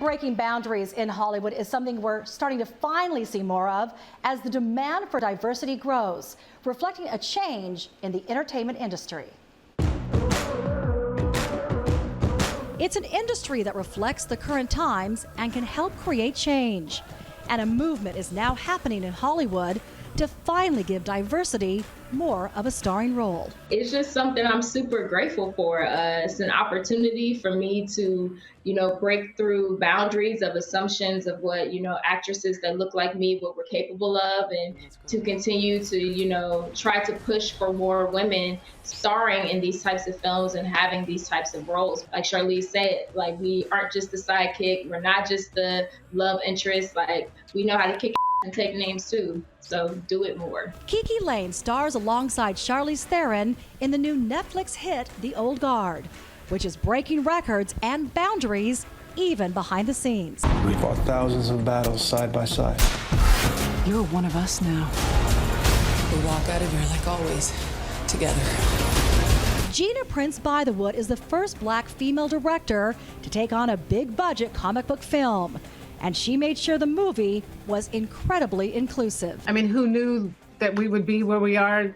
breaking boundaries in Hollywood is something we're starting to finally see more of as the demand for diversity grows, reflecting a change in the entertainment industry. It's an industry that reflects the current times and can help create change. And a movement is now happening in Hollywood to finally give diversity more of a starring role. It's just something I'm super grateful for. It's an opportunity for me to, break through boundaries of assumptions of what, actresses that look like me, what we're capable of, and to continue to, try to push for more women starring in these types of films and having these types of roles. Like Charlize said, like, we aren't just the sidekick, we're not just the love interest, like, we know how to kick and take names too, so do it more. Kiki Layne stars alongside Charlize Theron in the new Netflix hit The Old Guard, which is breaking records and boundaries even behind the scenes. We fought thousands of battles side by side. You're one of us now. We walk out of here like always, together. Gina Prince Bythewood is the first black female director to take on a big budget comic book film. And she made sure the movie was incredibly inclusive. I mean, who knew that we would be where we are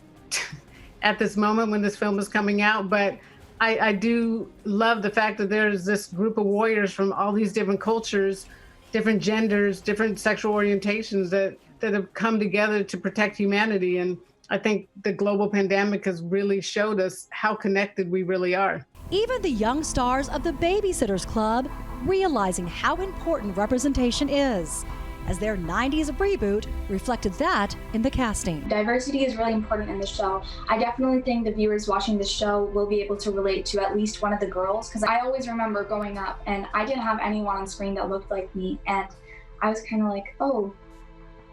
at this moment when this film is coming out? But I do love the fact that there's this group of warriors from all these different cultures, different genders, different sexual orientations that have come together to protect humanity. And I think the global pandemic has really showed us how connected we really are. Even the young stars of the Babysitters Club realizing how important representation is, as their 90s reboot reflected that in the casting. Diversity is really important in the show. I definitely think the viewers watching the show will be able to relate to at least one of the girls, because I always remember growing up and I didn't have anyone on screen that looked like me, and I was kind of like, oh,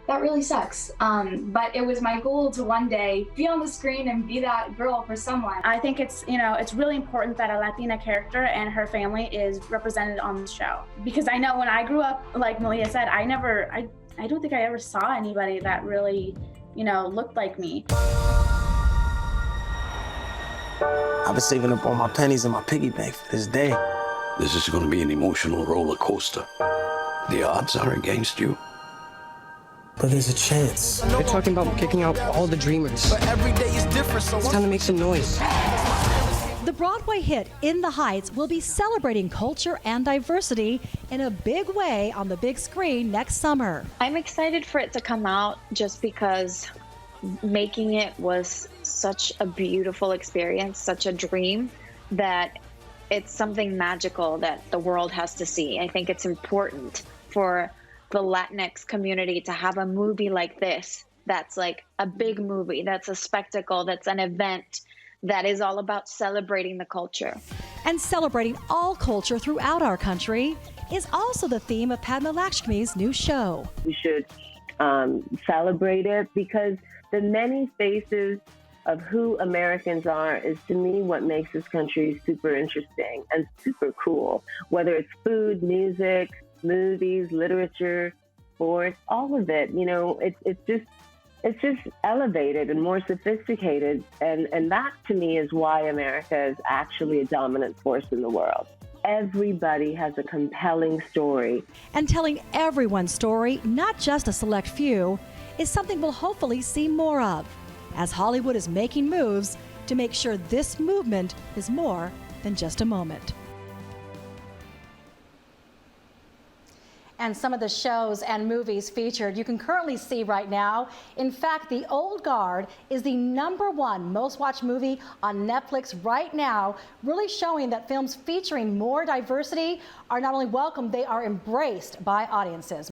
that really sucks. But it was my goal to one day be on the screen and be that girl for someone. I think it's really important that a Latina character and her family is represented on the show. Because I know when I grew up, like Malia said, I don't think I ever saw anybody that really, looked like me. I've been saving up all my pennies in my piggy bank for this day. This is going to be an emotional roller coaster. The odds are against you. But there's a chance. They're talking about kicking out all the dreamers. But every day is different, so it's time to make some noise. The Broadway hit In the Heights will be celebrating culture and diversity in a big way on the big screen next summer. I'm excited for it to come out just because making it was such a beautiful experience, such a dream, that it's something magical that the world has to see. I think it's important for the Latinx community to have a movie like this that's like a big movie, that's a spectacle, that's an event that is all about celebrating the culture. And celebrating all culture throughout our country is also the theme of Padma Lakshmi's new show. We should celebrate it because the many faces of who Americans are is, to me, what makes this country super interesting and super cool. Whether it's food, music, movies, literature, sports, all of it, it's just elevated and more sophisticated. And that, to me, is why America is actually a dominant force in the world. Everybody has a compelling story. And telling everyone's story, not just a select few, is something we'll hopefully see more of, as Hollywood is making moves to make sure this movement is more than just a moment. And some of the shows and movies featured you can currently see right now. In fact, The Old Guard is the #1 most watched movie on Netflix right now, really showing that films featuring more diversity are not only welcome, they are embraced by audiences.